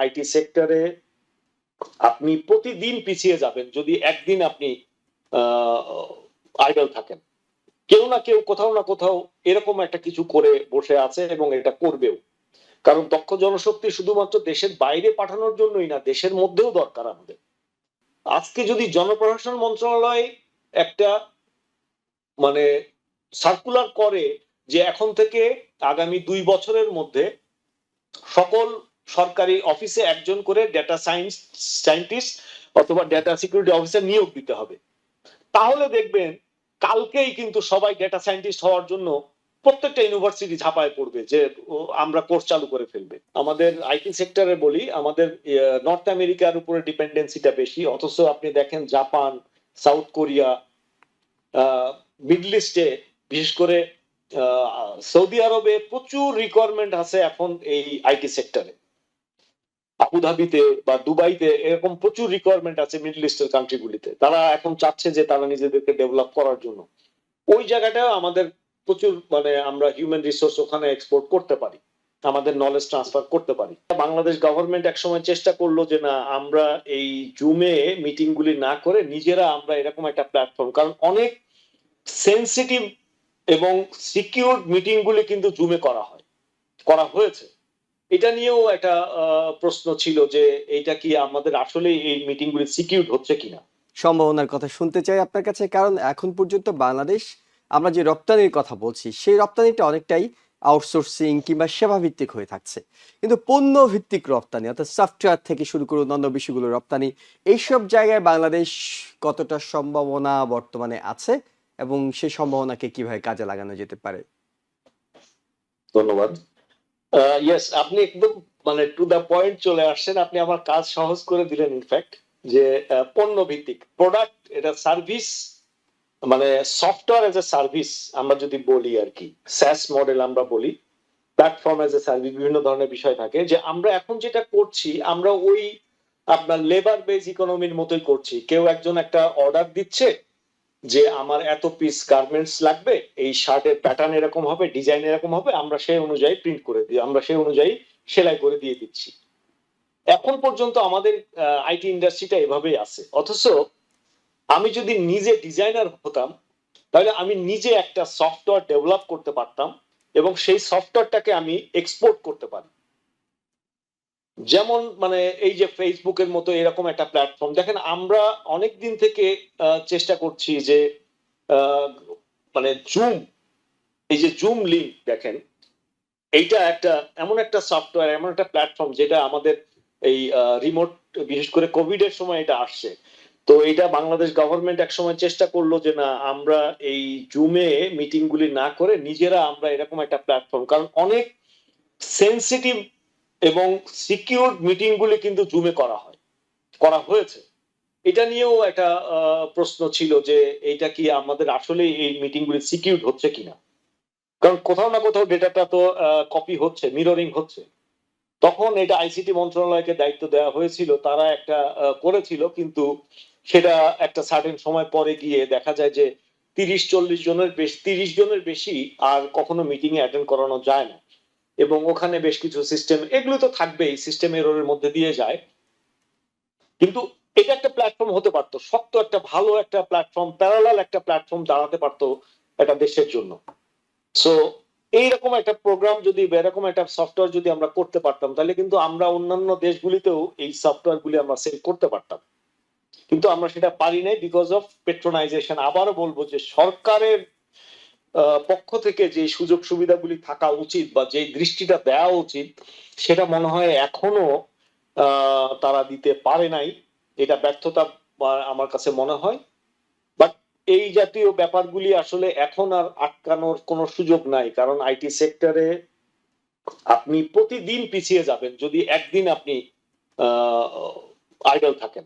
IT সেক্টরে আপনি প্রতিদিন পিছিয়ে যাবেন যদি একদিন আপনি আইডল থাকেন। কেউ না কেউ কোথাও না কোথাও এরকম একটা কিছু করে বসে আছে এবং এটা করবেও। কারণ দক্ষ জনশক্তি শুধুমাত্র দেশের বাইরে পাঠানোর জন্যই না, দেশের মধ্যেও দরকার আমাদের। আজকে যদি জনপ্রশাসন মন্ত্রণালয় একটা মানে সার্কুলার করে যে এখন থেকে আগামী 2 বছরের মধ্যে সকল সরকারি অফিসে একজন করে ডেটা সায়েন্টিস্ট অথবা ডেটা সিকিউরিটি অফিসার নিয়োগ দিতে হবে, তাহলে দেখবেন কালকেই কিন্তু সবাই ডেটা সায়েন্টিস্ট হওয়ার জন্য প্রত্যেকটা ইউনিভার্সিটি ঝাঁপায় পড়বে যে আমরা কোর্স চালু করে ফেলবে। আমাদের আইটি সেক্টরে বলি, আমাদের নর্থ আমেরিকার উপরে ডিপেন্ডেন্সিটা বেশি, অথচ আপনি দেখেন জাপান, সাউথ কোরিয়া, মিডল ইস্টে, বিশেষ করে সৌদি আরবে প্রচুর রিকোয়ারমেন্ট আছে এখন এই আইটি সেক্টরে। আবুধাবিতে বা দুবাইতে এরকম প্রচুর রিকোয়ারমেন্ট আছে মিডল ইস্টের কান্ট্রিগুলিতে, তারা এখন চাচ্ছে যে তারা নিজেদেরকে ডেভেলপ করার জন্য। ওই জায়গাটাও আমাদের প্রচুর আমরা হিউম্যান রিসোর্স ওখানে এক্সপোর্ট করতে পারি, আমাদের নলেজ ট্রান্সফার করতে পারি। বাংলাদেশ গভর্নমেন্ট একসময় চেষ্টা করলো যে না, আমরা এই জুমে মিটিং গুলি না করে নিজেরা আমরা এরকম একটা প্ল্যাটফর্ম, কারণ অনেক সেন্সিটিভ এবং সিকিউর মিটিং গুলি কিন্তু জুমে করা হয়েছে। এটা নিয়েও একটা প্রশ্ন ছিল যে এটা কি আমাদের আসলে এই মিটিং গুলি সিকিউর হচ্ছে কিনা। সম্ভাবনার কথা শুনতে চাই আপনার কাছে, কারণ এখন পর্যন্ত বাংলাদেশ, আমরা যে রপ্তানির কথা বলছি সেই রপ্তানিটা অনেকটাই আউটসোর্সিং কিংবা সেবা ভিত্তিক হয়ে থাকছে, কিন্তু পণ্য ভিত্তিক রপ্তানি অর্থাৎ সফটওয়্যার থেকে শুরু করে অন্যান্য বিষয়গুলো রপ্তানি, এইসব জায়গায় বাংলাদেশ কতটা সম্ভাবনা বর্তমানে আছে এবং সেই সম্ভাবনাকে কিভাবে কাজে লাগানো যেতে পারে? ধন্যবাদ। ইয়েস, আপনি একদম টু দা পয়েন্ট চলে আসছেন, আপনি আমার কাজ সহজ করে দিলেন। ইনফ্যাক্ট যে পণ্য ভিত্তিক প্রোডাক্ট, এটা service, software as a service আমরা যদি বলি আর কি, স্যাস মডেল আমরা বলি, প্ল্যাটফর্ম এজ এ সার্ভিস, বিভিন্ন ধরনের বিষয় থাকে। যে আমরা এখন যেটা করছি, আমরা ওই আপনার লেবার বেস ইকোনমির মতোই করছি। কেউ একজন একটা অর্ডার দিচ্ছে যে আমার এত পিস গার্মেন্টস লাগবে, এই শার্টের প্যাটার্ন এরকম হবে, ডিজাইন এরকম হবে, আমরা সেই অনুযায়ী প্রিন্ট করে দিই, আমরা সেই অনুযায়ী সেলাই করে দিয়ে দিচ্ছি। এখন পর্যন্ত আমাদের আইটি ইন্ডাস্ট্রিটা এভাবেই আছে। অথচ আমি যদি নিজে ডিজাইনার হতাম, তাহলে আমি নিজে একটা সফটওয়্যার ডেভেলপ করতে পারতাম এবং সেই সফটওয়্যারটাকে আমি এক্সপোর্ট করতে পারি। যেমন এই যে ফেসবুকের মতো এরকম একটা প্ল্যাটফর্ম দেখেন, আমরা অনেক দিন থেকে চেষ্টা করছি যে জুম, এই যে জুম লিংক দেখেন, এইটা একটা এমন একটা সফটওয়্যার, এমন একটা প্ল্যাটফর্ম যেটা আমাদের এই রিমোট, বিশেষ করে কোভিড এর সময় এটা আসছে। তো এটা বাংলাদেশ গভর্নমেন্ট এক সময় চেষ্টা করলো যে না, আমরা এই জুমে মিটিং গুলি না করে নিজেরা আমরা এরকম একটা প্ল্যাটফর্ম, কারণ অনেক সেন্সিটিভ এবং সিকিউর মিটিং গুলি কিন্তু জুমে করা হয়েছে। এটা নিয়েও একটা প্রশ্ন ছিল যে এটা কি আমাদের আসলে এই মিটিং গুলি সিকিউর হচ্ছে কিনা, কারণ কোথাও না কোথাও ডেটাটা তো কপি হচ্ছে, মিররিং হচ্ছে। তখন এটা আইসিটি মন্ত্রণালয়কে দায়িত্ব দেওয়া হয়েছিল, তারা একটা করেছিল, কিন্তু সেটা একটা সার্টেন সময় পরে গিয়ে দেখা যায় যে 30 জনের বেশি আর কখনো মিটিং এ অ্যাটেন্ড করানো যায় না, এবং ওখানে বেশ কিছু সিস্টেম, এগুলো তো থাকবেই, সিস্টেম এররের মধ্যে দিয়ে যায়। কিন্তু এটা একটা প্ল্যাটফর্ম হতে পারতো, শক্ত একটা ভালো একটা প্ল্যাটফর্ম, প্যারালাল একটা প্ল্যাটফর্ম দাঁড়াতে পারতো একটা দেশের জন্য। সো এইরকম একটা প্রোগ্রাম যদি, এরকম একটা সফটওয়্যার যদি আমরা করতে পারতাম, তাহলে কিন্তু আমরা অন্যান্য দেশগুলিতেও এই সফটওয়্যার গুলি আমরা সেল করতে পারতাম। কিন্তু আমরা সেটা পারি নাই বিকজ অফ পেট্রোনাইজেশন। আবারও বলবো যে সরকারের পক্ষ থেকে যে সুযোগ সুবিধাগুলি থাকা উচিত বা যে দৃষ্টিটা দেওয়া উচিত, সেটা মনে হয় এখনো তারা দিতে পারে নাই। এটা ব্যর্থতা আমার কাছে মনে হয়। বাট এই জাতীয় ব্যাপারগুলি আসলে এখন আর আটকানোর কোনো সুযোগ নাই, কারণ আইটি সেক্টরে আপনি প্রতিদিন পিছিয়ে যাবেন যদি একদিন আপনি আইডল থাকেন।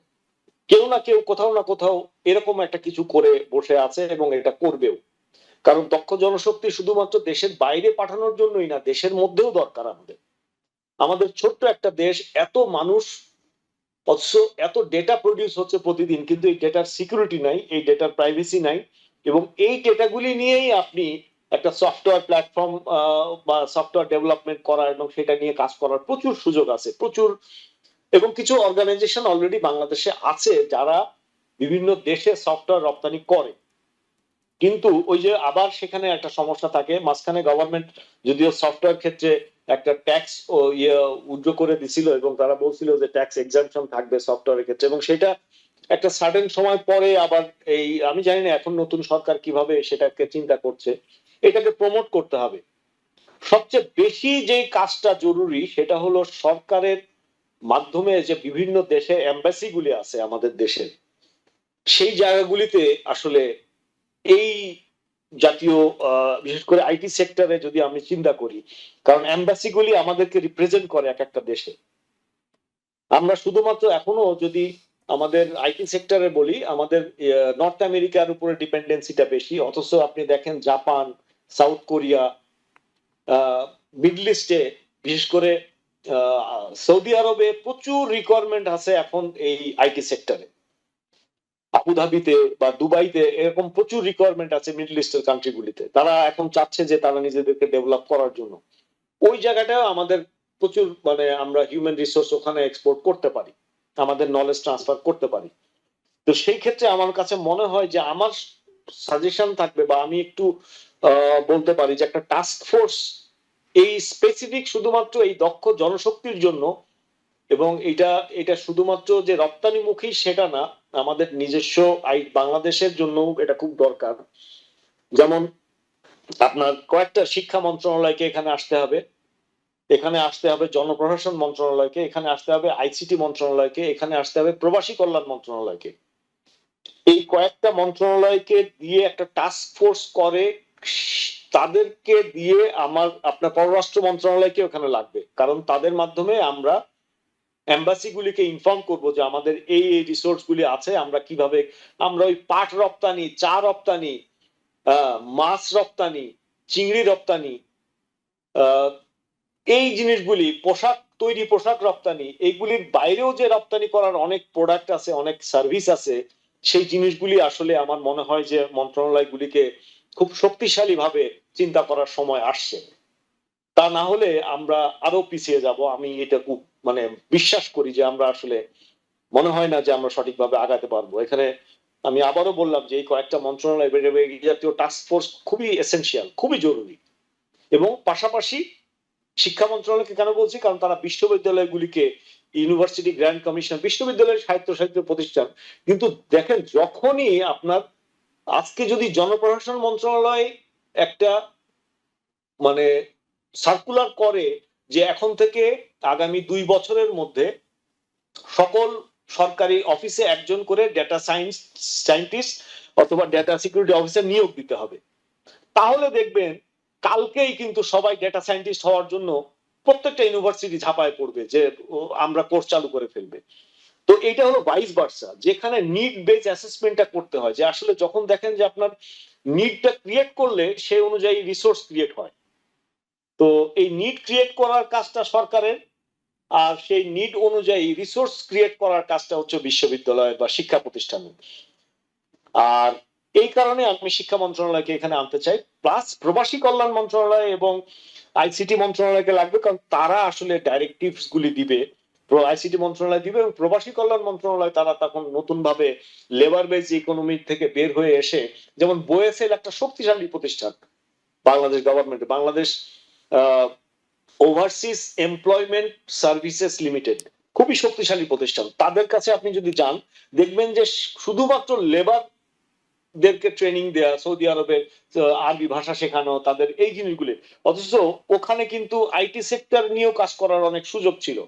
কেউ না কেউ কোথাও না কোথাও এরকম একটা কিছু করে বসে আছে এবং এটা করবেও। কারণ দক্ষ জনশক্তি শুধুমাত্র দেশের বাইরে পাঠানোর জন্যই না, দেশের মধ্যেও দরকার আমাদের। আমাদের ছোট্ট একটা দেশ, এত মানুষ, অথচ এত ডেটা প্রডিউস হচ্ছে প্রতিদিন, কিন্তু এই ডেটার সিকিউরিটি নাই, এই ডেটার প্রাইভেসি নাই। এবং এই ডেটাগুলি নিয়েই আপনি একটা সফটওয়্যার প্ল্যাটফর্ম বা সফটওয়্যার ডেভেলপমেন্ট করার এবং সেটা নিয়ে কাজ করার প্রচুর সুযোগ আছে, প্রচুর এবং কিছু অর্গানাইজেশন অলরেডি বাংলাদেশে আছে যারা বিভিন্ন দেশে সফটওয়্যার রপ্তানি করে। কিন্তু ওই যে আবার সেখানে একটা সমস্যা থাকে, মাঝখানে গভর্নমেন্ট যদিও সফটওয়্যার ক্ষেত্রে একটা ট্যাক্স ও উইথড্র করে দিছিল এবং তারা বলছিল যে ট্যাক্স এক্সাম্পশন থাকবে সফটওয়্যারের ক্ষেত্রে, এবং সেটা একটা সার্টেন সময় পরে আবার এই আমি জানি না এখন নতুন সরকার কিভাবে সেটাকে চিন্তা করছে, এটাকে প্রমোট করতে হবে। সবচেয়ে বেশি যে কাজটা জরুরি সেটা হলো সরকারের মাধ্যমে যে বিভিন্ন দেশে এম্বাসি গুলি আছে আমাদের দেশে, সেই জায়গাগুলিতে আসলে এই জাতীয় বিশেষ করে আইটি সেক্টরে যদি আমি চিন্তা করি, কারণ এম্বাসি গুলি আমাদেরকে রিপ্রেজেন্ট করে এক একটা দেশে। আমরা শুধুমাত্র এখনো যদি আমাদের আইটি সেক্টরে বলি, আমাদের নর্থ আমেরিকার উপরে ডিপেন্ডেন্সিটা বেশি, অথচ আপনি দেখেন জাপান, সাউথ কোরিয়া, মিডল ইস্টে, বিশেষ করে সৌদি আরবে প্রচুর রিকোয়ারমেন্ট আছে এখন এই আইটি সেক্টরে। আবুধাবিতে বা দুবাইতে এরকম প্রচুর রিকোয়ারমেন্ট আছে মিডল ইস্টের কান্ট্রিগুলিতে, তারা এখন চাচ্ছে যে তারা নিজেদেরকে ডেভেলপ করার জন্য। ওই জায়গাটাও আমাদের প্রচুর মানে আমরা হিউম্যান রিসোর্স ওখানে এক্সপোর্ট করতে পারি, আমাদের নলেজ ট্রান্সফার করতে পারি। তো সেই ক্ষেত্রে আমার কাছে মনে হয় যে আমার সাজেশন থাকবে বা আমি একটু বলতে পারি যে একটা টাস্ক ফোর্স এই স্পেসিফিক শুধুমাত্র এই দক্ষ জনশক্তির জন্য, এবং এটা এটা শুধুমাত্র যে রপ্তানিমুখী সেটা না, আমাদের নিজস্ব বাংলাদেশের জন্য এটা খুব দরকার। যেমন আপনার কয়েকটা শিক্ষা মন্ত্রণালয়কে এখানে আসতে হবে, এখানে আসতে হবে জনপ্রশাসন মন্ত্রণালয়কে, এখানে আসতে হবে আইসিটি মন্ত্রণালয়কে, এখানে আসতে হবে প্রবাসী কল্যাণ মন্ত্রণালয়কে। এই কয়েকটা মন্ত্রণালয়কে দিয়ে একটা টাস্ক ফোর্স করে, তাদেরকে দিয়ে আপনার পররাষ্ট্র মন্ত্রণালয়কে ওখানে লাগবে, কারণ তাদের মাধ্যমে আমরা এম্বাসি গুলিকে ইনফর্ম করব যে আমাদের এই এই রিসোর্স গুলি আছে, আমরা কিভাবে আমরা ওই পাট রপ্তানি, চা রপ্তানি, মাছ রপ্তানি, চিংড়ি রপ্তানি, এই জিনিসগুলি, পোশাক তৈরি, পোশাক রপ্তানি, এইগুলির বাইরেও যে রপ্তানি করার অনেক প্রোডাক্ট আছে, অনেক সার্ভিস আছে, সেই জিনিসগুলি আসলে আমার মনে হয় যে মন্ত্রণালয়গুলিকে খুব শক্তিশালী ভাবে চিন্তা করার সময় আসছে। তা না হলে আমরা আরো পিছিয়ে যাব। আমি এটা খুব মানে বিশ্বাস করি যে আমরা আসলে মনে হয় না যে আমরা সঠিকভাবে আগাতে পারবো এখানে। আমি আবারও বললাম যে এই কয়েকটা মন্ত্রণালয় এই জাতীয় টাস্ক ফোর্স খুবই এসেনশিয়াল, খুবই জরুরি। এবং পাশাপাশি শিক্ষা মন্ত্রণালয়কে কেন বলছি, কারণ তারা বিশ্ববিদ্যালয়গুলিকে, ইউনিভার্সিটি গ্র্যান্ড কমিশন, বিশ্ববিদ্যালয়ের সাহিত্য প্রতিষ্ঠান, কিন্তু দেখেন যখনই আপনার আজকে যদি জনপ্রশাসন মন্ত্রণালয় একটা মানে সার্কুলার করে যে এখন থেকে আগামী 2 বছরের মধ্যে সকল সরকারি অফিসে একজন করে ডেটা সায়েন্টিস্ট অথবা ডেটা সিকিউরিটি অফিসার নিয়োগ দিতে হবে, তাহলে দেখবেন কালকেই কিন্তু সবাই ডেটা সায়েন্টিস্ট হওয়ার জন্য প্রত্যেকটা ইউনিভার্সিটি ঝাঁপায় পড়বে যে আমরা কোর্স চালু করে ফেলবে। তো এটা হলো ভাইস ভার্সা, যেখানে নিড বেস অ্যাসেসমেন্টটা করতে হয়, যে আসলে যখন দেখেন যে আপনার নিডটা ক্রিয়েট করলে সেই অনুযায়ী রিসোর্স ক্রিয়েট হয়। তো এই নিড ক্রিয়েট করার কাজটা সরকারের, আর সেই নিড অনুযায়ী রিসোর্স ক্রিয়েট করার কাজটা হচ্ছে বিশ্ববিদ্যালয় বা শিক্ষা প্রতিষ্ঠানে। আর এই কারণে আমি শিক্ষা মন্ত্রণালয়কে এখানে আনতে চাই, প্লাস প্রবাসী কল্যাণ মন্ত্রণালয় এবং আইসিটি মন্ত্রণালয়কে লাগবে, কারণ তারা আসলে ডাইরেক্টিভস গুলি দিবে, আইসিটি মন্ত্রণালয় দিবে, এবং প্রবাসী কল্যাণ মন্ত্রণালয় তারা তখন নতুন ভাবে লেবার বেস ইকোনমি থেকে বের হয়ে এসে, যেমন বোয়েসেল একটা শক্তিশালী প্রতিষ্ঠান Bangladesh government, Bangladesh overseas employment services limited, খুবই শক্তিশালী প্রতিষ্ঠান। তাদের কাছে আপনি যদি যান দেখবেন যে শুধুমাত্র লেবার দেরকে ট্রেনিং দেয়া, সৌদি আরবে আরবি ভাষা শেখানো, তাদের এই জিনিসগুলি, অথচ ওখানে কিন্তু আইটি সেক্টর নিয়েও কাজ করার অনেক সুযোগ ছিল।